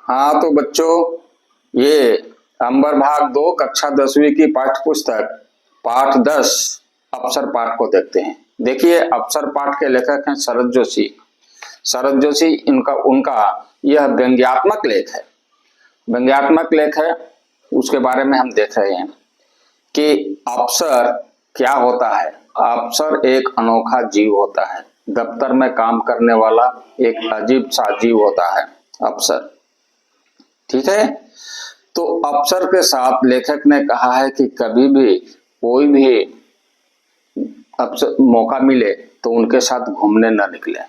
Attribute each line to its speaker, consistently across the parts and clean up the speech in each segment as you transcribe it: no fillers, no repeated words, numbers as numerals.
Speaker 1: हाँ तो बच्चों, ये अंबर भाग 2 कक्षा 10वीं की पाठ्य पुस्तक पाठ 10 अप्सर पाठ को देखते हैं। देखिए, अप्सर पाठ के लेखक हैं शरद जोशी। शरद जोशी इनका उनका यह व्यंग्यात्मक लेख है। व्यंग्यात्मक लेख है, उसके बारे में हम देख रहे हैं कि अप्सर क्या होता है। अप्सर एक अनोखा जीव होता है, दफ्तर में काम करने वाला एक अजीब सा जीव होता है अप्सर। ठीक है, तो अप्सर के साथ लेखक ने कहा है कि कभी भी कोई भी अप्सर मौका मिले तो उनके साथ घूमने न निकले।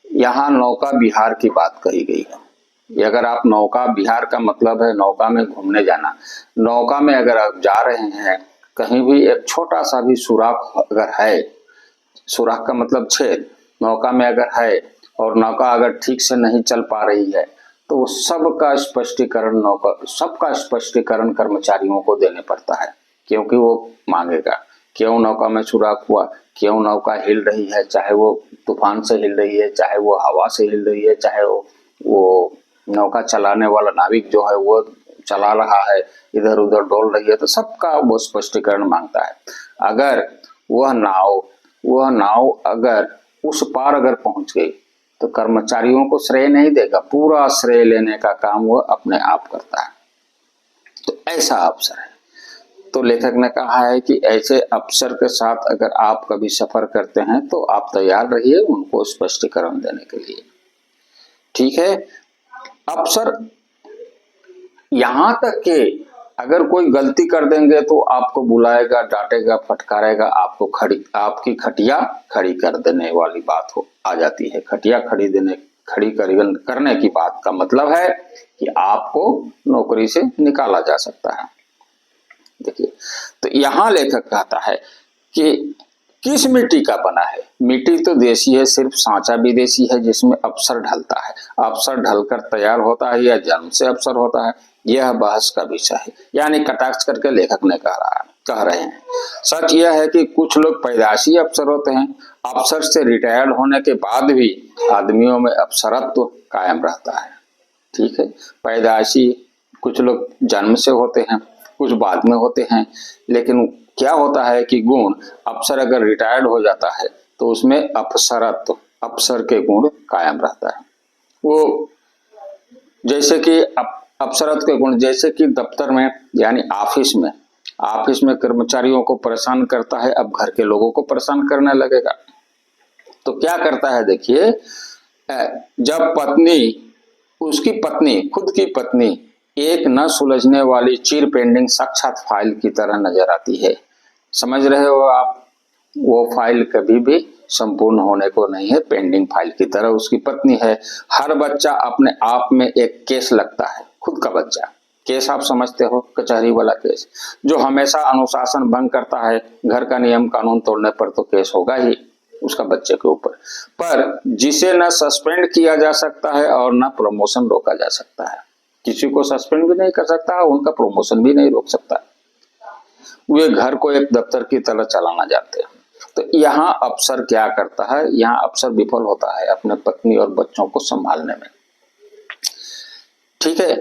Speaker 1: यहाँ नौका विहार की बात कही गई है। ये अगर आप नौका विहार का मतलब है नौका में घूमने जाना। नौका में अगर आप जा रहे हैं, कहीं भी एक छोटा सा भी सुराख अगर है, सुराख का मतलब छेद नौका में अगर है और नौका अगर ठीक से नहीं चल पा रही है तो सबका स्पष्टीकरण कर्मचारियों को देने पड़ता है, क्योंकि वो मांगेगा क्यों नौका में सुराख हुआ, क्यों नौका हिल रही है, चाहे वो तूफान से हिल रही है, चाहे वो हवा से हिल रही है, चाहे वो नौका चलाने वाला नाविक जो है वो चला रहा है, इधर उधर डोल रही है, तो सबका वो स्पष्टीकरण मांगता है। अगर वह नाव अगर उस पार अगर पहुंच गई तो कर्मचारियों को श्रेय नहीं देगा, पूरा श्रेय लेने का काम वह अपने आप करता है। तो ऐसा अफसर है। तो लेखक ने कहा है कि ऐसे अफसर के साथ अगर आप कभी सफर करते हैं तो आप तैयार रहिए उनको स्पष्टीकरण देने के लिए। ठीक है, अफसर यहां तक कि अगर कोई गलती कर देंगे तो आपको बुलाएगा, डांटेगा, फटकारेगा, आपकी खटिया खड़ी कर देने वाली बात आ जाती है। खटिया खड़ी करने की बात का मतलब है कि आपको नौकरी से निकाला जा सकता है। देखिए, तो यहाँ लेखक कहता है कि किस मिट्टी का बना है। मिट्टी तो देसी है, सिर्फ सांचा विदेशी है जिसमें अफसर ढलता है। अफसर ढलकर तैयार होता है या जन्म से अफसर होता है, यह बहस का विषय है। यानी कटाक्ष करके लेखक ने कह रहे हैं। सच यह है कि कुछ लोग पैदाइशी अफसर होते हैं। अफसर से रिटायर्ड होने के बाद भी आदमियों में अफसरत्व कायम रहता है। ठीक है, पैदाइशी कुछ लोग जन्म से होते हैं, कुछ बाद में होते हैं, लेकिन क्या होता है कि गुण अफसर अगर रिटायर्ड हो जाता है तो उसमें अफसरत्व, अफसर के गुण कायम रहता है। वो जैसे कि अफसरत्व के गुण, जैसे कि दफ्तर में यानी ऑफिस में कर्मचारियों को परेशान करता है, अब घर के लोगों को परेशान करने लगेगा। तो क्या करता है, देखिए, जब उसकी पत्नी, खुद की पत्नी एक न सुलझने वाली चिर पेंडिंग साक्षात फाइल की तरह नजर आती है। समझ रहे हो आप, वो फाइल कभी भी संपूर्ण होने को नहीं है, पेंडिंग फाइल की तरह उसकी पत्नी है। हर बच्चा अपने आप में एक केस लगता है, खुद का बच्चा। केस आप समझते हो, कचहरी वाला केस, जो हमेशा अनुशासन भंग करता है। घर का नियम कानून तोड़ने पर तो केस होगा ही उसका बच्चे के ऊपर, पर जिसे न सस्पेंड किया जा सकता है और न प्रमोशन रोका जा सकता है। किसी को सस्पेंड भी नहीं कर सकता, उनका प्रमोशन भी नहीं रोक सकता। वे घर को एक दफ्तर की तरह चलाना जानते हैं। तो यहाँ अफसर क्या करता है, यहाँ अफसर विफल होता है अपने पत्नी और बच्चों को संभालने में। ठीक है,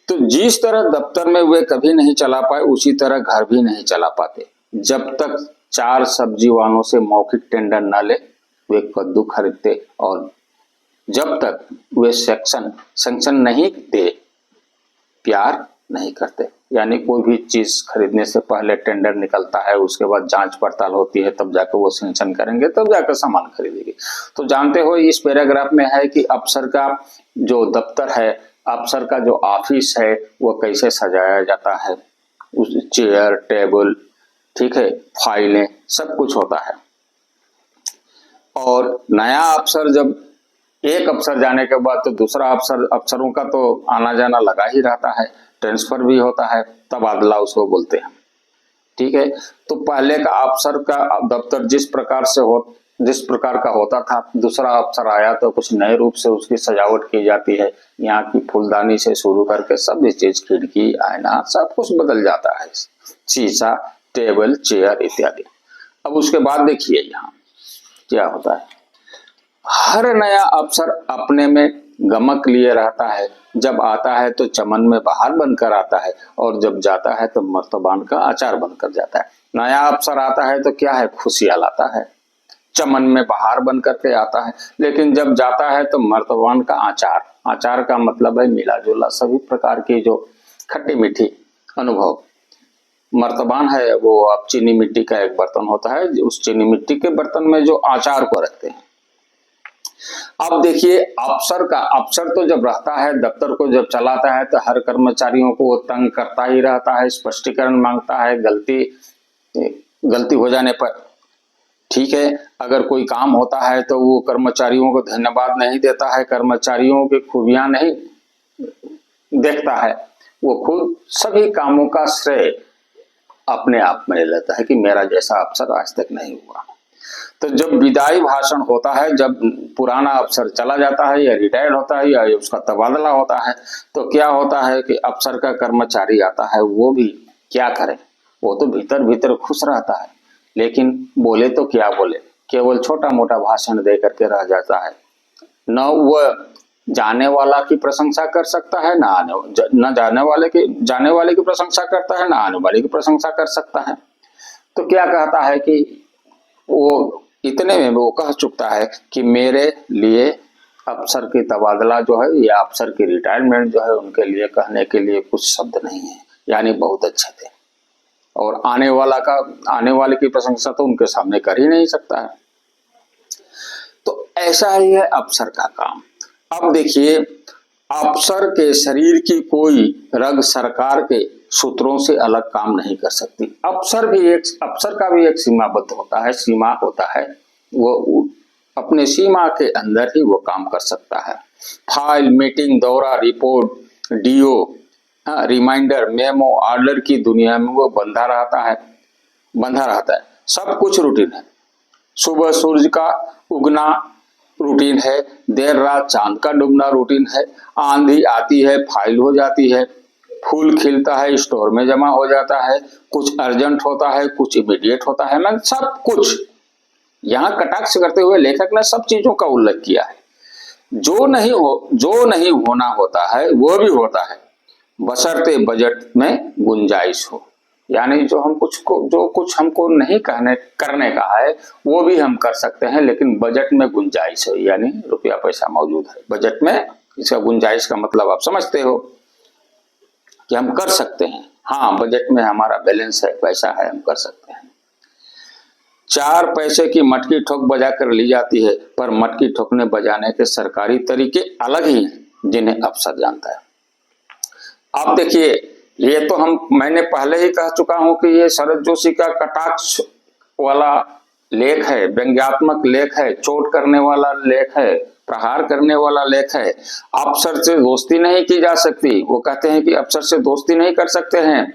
Speaker 1: तो जिस तरह दफ्तर में वे कभी नहीं चला पाए, उसी तरह घर भी नहीं चला पाते। जब तक 4 सब्जी वालों से मौखिक टेंडर न ले वे कद्दू खरीदते, और जब तक वे सैंक्शन नहीं दे प्यार नहीं करते। यानी कोई भी चीज खरीदने से पहले टेंडर निकलता है, उसके बाद जांच पड़ताल होती है, तब जाकर वो सैंक्शन करेंगे, तब जाकर सामान खरीदेंगे। तो जानते हो इस पैराग्राफ में है कि अफसर का जो दफ्तर है, अफसर का जो ऑफिस है, वो कैसे सजाया जाता है। उस चेयर, टेबल, ठीक है, फाइलें, सब कुछ होता है। और नया अफसर, जब एक अफसर जाने के बाद तो दूसरा अफसरों का तो आना जाना लगा ही रहता है, ट्रांसफर भी होता है, तबादला उसको बोलते हैं। ठीक है, तो पहले का अफसर का दफ्तर जिस प्रकार का होता था, दूसरा अफसर आया तो कुछ नए रूप से उसकी सजावट की जाती है। यहाँ की फूलदानी से शुरू करके सभी चीज, खिड़की, आईना, सब कुछ बदल जाता है, शीशा, टेबल, चेयर इत्यादि। अब उसके बाद देखिए यहाँ क्या होता है। हर नया अफसर अपने में गमक लिए रहता है, जब आता है तो चमन में बहार बनकर आता है, और जब जाता है तो मर्तबान का अचार बनकर जाता है। नया अवसर आता है तो क्या है, खुशियां लाता है, चमन में बहार बन करके आता है, लेकिन जब जाता है तो मर्तबान का अचार, अचार का मतलब है मिला जुला सभी प्रकार की जो खट्टी मीठी अनुभव। मर्तबान है वो अब चीनी मिट्टी का एक बर्तन होता है, उस चीनी मिट्टी के बर्तन में जो अचार को रखते हैं। अब देखिए अफसर तो जब रहता है, दफ्तर को जब चलाता है तो हर कर्मचारियों को वो तंग करता ही रहता है, स्पष्टीकरण मांगता है गलती हो जाने पर। ठीक है, अगर कोई काम होता है तो वो कर्मचारियों को धन्यवाद नहीं देता है, कर्मचारियों की खूबियां नहीं देखता है, वो खुद सभी कामों का श्रेय अपने आप में ले लेता है कि मेरा जैसा अफसर आज तक नहीं हुआ। तो जब विदाई भाषण होता है, जब पुराना अफसर चला जाता है या रिटायर्ड होता है या उसका तबादला होता है, तो क्या होता है कि अफसर का कर्मचारी आता है, वो भी क्या करे, वो तो भीतर भीतर खुश रहता है, लेकिन बोले तो क्या बोले, केवल छोटा मोटा भाषण दे करके रह जाता है। न वह जाने वाला की प्रशंसा कर सकता है, न जाने वाले की प्रशंसा करता है, न आने वाले की प्रशंसा कर सकता है। तो क्या कहता है कि वो इतने में वो कह चुकता है कि मेरे लिए अफसर की तबादला जो है या अफसर की रिटायरमेंट जो है, उनके लिए कहने के लिए कुछ शब्द नहीं है, यानी बहुत अच्छे थे, और आने वाले की प्रशंसा तो उनके सामने कर ही नहीं सकता है। तो ऐसा ही है अफसर का काम। अब देखिए, अफसर के शरीर की कोई रग सरकार के सूत्रों से अलग काम नहीं कर सकती। अफसर का भी एक सीमाबद्ध होता है, सीमा होता है, वो अपने सीमा के अंदर ही वो काम कर सकता है। फाइल, मीटिंग, दौरा, report, DO, reminder, memo, order की दुनिया में वो बंधा रहता है। सब कुछ रूटीन है। सुबह सूरज का उगना रूटीन है, देर रात चांद का डूबना रूटीन है, आंधी आती है फाइल हो जाती है, फूल खिलता है स्टोर में जमा हो जाता है, कुछ अर्जेंट होता है, कुछ इमीडिएट होता है, मैं सब कुछ यहाँ कटाक्ष करते हुए लेखक ने सब चीजों का उल्लेख किया है। जो नहीं होना होता है वो भी होता है, बशर्ते बजट में गुंजाइश हो। यानी जो कुछ हमको नहीं करने का है वो भी हम कर सकते हैं, लेकिन बजट में गुंजाइश हो, यानी रुपया पैसा मौजूद है बजट में। इसका गुंजाइश का मतलब आप समझते हो कि हम कर सकते हैं। हाँ, बजट में हमारा बैलेंस है, पैसा है, हम कर सकते हैं। 4 पैसे की मटकी ठोक बजा कर ली जाती है, पर मटकी ठोकने बजाने के सरकारी तरीके अलग ही हैं, जिन्हें अफसर जानता है। अब देखिए, ये तो मैंने पहले ही कह चुका हूं कि ये शरद जोशी का कटाक्ष वाला लेख है, व्यंग्यात्मक लेख है, चोट करने वाला लेख है, प्रहार करने वाला लेख है। अफसर से दोस्ती नहीं की जा सकती। वो कहते हैं कि अफसर से दोस्ती नहीं कर सकते हैं,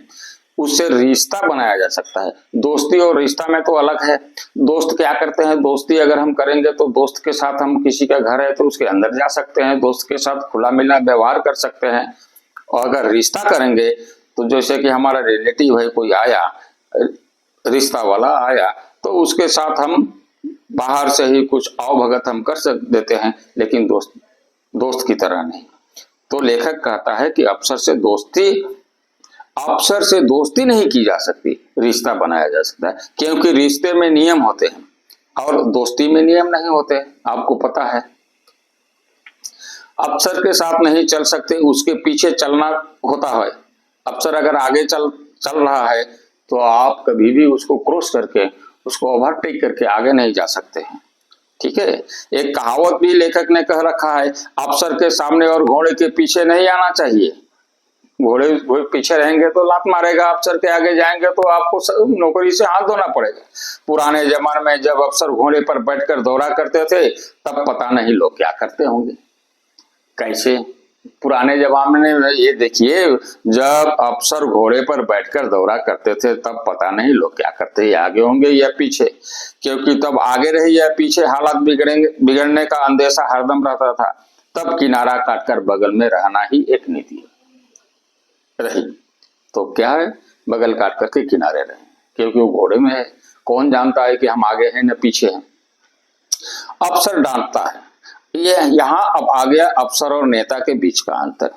Speaker 1: उससे रिश्ता बनाया जा सकता है। दोस्ती और रिश्ता में तो अलग है। दोस्त क्या करते हैं, दोस्ती अगर हम करेंगे तो दोस्त के साथ हम किसी का घर है तो उसके अंदर जा सकते हैं, दोस्त के साथ खुला मिला व्यवहार कर सकते हैं। और अगर रिश्ता करेंगे तो जैसे कि हमारा रिलेटिव है, कोई आया, रिश्ता वाला आया, तो उसके साथ हम बाहर से ही कुछ आवभगत हम कर देते हैं, लेकिन दोस्त की तरह नहीं। तो लेखक कहता है कि अफसर से दोस्ती नहीं की जा सकती, रिश्ता बनाया जा सकता है, क्योंकि रिश्ते में नियम होते हैं और दोस्ती में नियम नहीं होते, आपको पता है। अफसर के साथ नहीं चल सकते, उसके पीछे चलना होता है। अफसर अगर आगे चल रहा है तो आप कभी भी उसको क्रॉस करके, उसको ओवरटेक करके आगे नहीं जा सकते हैं। ठीक है, एक कहावत भी लेखक ने कह रखा है, अफसर के सामने और घोड़े के पीछे नहीं आना चाहिए। घोड़े पीछे रहेंगे तो लात मारेगा, अफसर के आगे जाएंगे तो आपको नौकरी से हाथ धोना पड़ेगा। पुराने जमाने में जब अफसर घोड़े पर बैठकर दौरा करते थे, तब पता नहीं लोग क्या करते होंगे, कैसे। पुराने जमाने में ये देखिए, जब अफसर घोड़े पर बैठकर दौरा करते थे, तब पता नहीं लोग क्या करते, आगे होंगे या पीछे, क्योंकि तब आगे रही या पीछे हालात बिगड़ने का अंदेशा हरदम रहता था। तब किनारा काटकर बगल में रहना ही एक नीति रही। तो क्या है, बगल काट करके किनारे रहे, क्योंकि वो घोड़े में है, कौन जानता है कि हम आगे हैं न पीछे हैं। अफसर डांटता है, ये यहाँ अब आ गया अफसर और नेता के बीच का अंतर।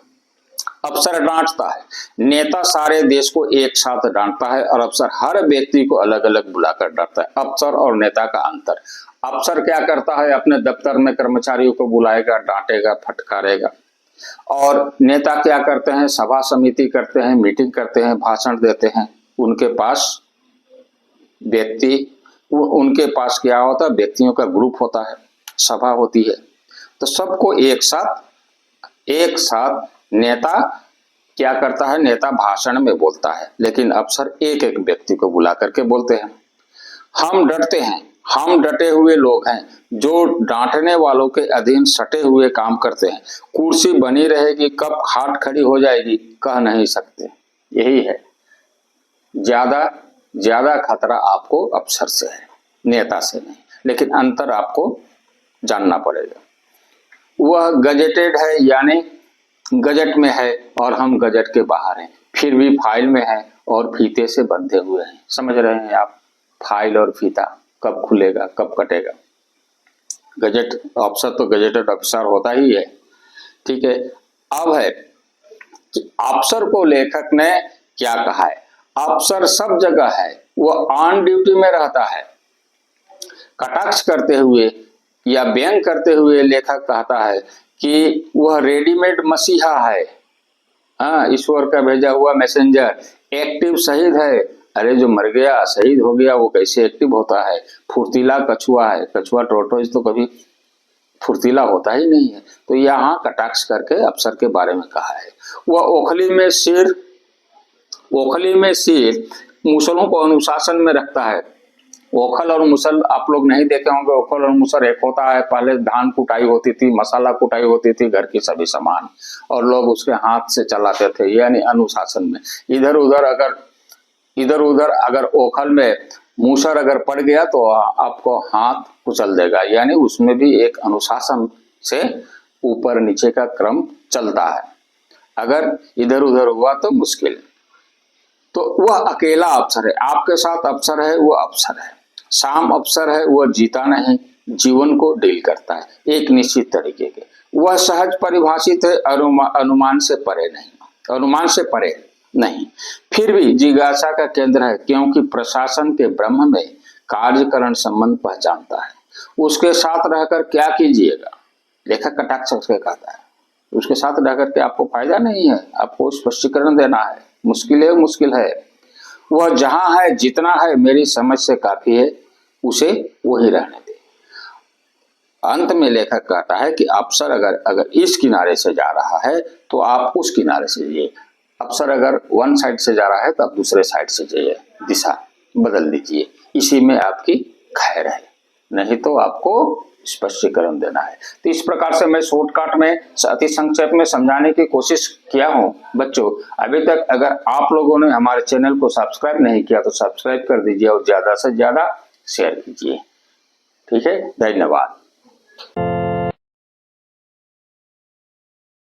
Speaker 1: अफसर डांटता है, नेता सारे देश को एक साथ डांटता है और अफसर हर व्यक्ति को अलग अलग बुलाकर डांटता है। अफसर और नेता का अंतर, अफसर क्या करता है, अपने दफ्तर में कर्मचारियों को बुलाएगा, डांटेगा, फटकारेगा। और नेता क्या करते हैं, सभा समिति करते हैं, मीटिंग करते हैं, भाषण देते हैं। उनके पास उनके पास क्या होता है, व्यक्तियों का ग्रुप होता है, सभा होती है। तो सबको एक साथ नेता क्या करता है, नेता भाषण में बोलता है, लेकिन अफसर एक एक व्यक्ति को बुला करके बोलते हैं। हम डरते हैं, हम डटे हुए लोग हैं जो डांटने वालों के अधीन सटे हुए काम करते हैं। कुर्सी बनी रहेगी, कब हाथ खड़ी हो जाएगी कह नहीं सकते। यही है, ज्यादा खतरा आपको अफसर से है, नेता से नहीं। लेकिन अंतर आपको जानना पड़ेगा। वह गजेटेड है, यानी गजट में है और हम गजट के बाहर हैं, फिर भी फाइल में है और फीते से बंधे हुए हैं। समझ रहे हैं आप, फाइल और फीता कब खुलेगा, कब कटेगा। गजट अफसर तो गजेटेड अफसर होता ही है, ठीक है। अब है कि अफसर को लेखक ने क्या कहा है। अफसर सब जगह है, वह ऑन ड्यूटी में रहता है। कटाक्ष करते हुए या व्यंग करते हुए लेखक कहता है कि वह रेडीमेड मसीहा है, हाँ, ईश्वर का भेजा हुआ मैसेंजर, एक्टिव शहीद है। अरे जो मर गया, शहीद हो गया, वो कैसे एक्टिव होता है। फुर्तीला कछुआ है, कछुआ टोरटोइस तो कभी फुर्तीला होता ही नहीं है। तो यहाँ कटाक्ष करके अफसर के बारे में कहा है। वह ओखली में सिर मुसलों को अनुशासन में रखता है। ओखल और मुसल आप लोग नहीं देखे होंगे। ओखल और मुसल एक होता है, पहले धान कुटाई होती थी, मसाला कुटाई होती थी, घर की सभी सामान, और लोग उसके हाथ से चलाते थे, यानी अनुशासन में। इधर उधर अगर ओखल में मूसर अगर पड़ गया तो आपको हाथ कुचल देगा, यानी उसमें भी एक अनुशासन से ऊपर नीचे का क्रम चलता है। अगर इधर उधर हुआ तो मुश्किल। तो वह अकेला अफसर है, आपके साथ अफसर है, वो अफसर है। शाम अफसर है, वह जीता नहीं, जीवन को डील करता है एक निश्चित तरीके के। वह सहज परिभाषित है, अनुमान से परे नहीं, फिर भी जिज्ञासा का केंद्र है, क्योंकि प्रशासन के ब्रह्म में कार्यकरण संबंध पहचानता है। उसके साथ रहकर क्या कीजिएगा, लेखक कटाक्ष करके कहता है, उसके साथ रहकर के आपको फायदा नहीं है, आपको स्पष्टीकरण देना है, मुश्किल है। वह जहां है, जितना है, मेरी समझ से काफी है, उसे वही रहने दे। अंत में लेखक कहता है कि अफसर अगर इस किनारे से जा रहा है तो आप उस किनारे से जाइए। अफसर अगर वन साइड से जा रहा है तो आप दूसरे साइड से जाइए, दिशा बदल दीजिए, इसी में आपकी खैर है। नहीं तो आपको स्पष्टीकरण देना है। तो इस प्रकार से मैं शॉर्टकट में अति संक्षेप में समझाने की कोशिश किया हूं। बच्चों, अभी तक अगर आप लोगों ने हमारे चैनल को सब्सक्राइब नहीं किया तो सब्सक्राइब कर दीजिए और ज्यादा से ज्यादा शेयर कीजिए। ठीक है, धन्यवाद।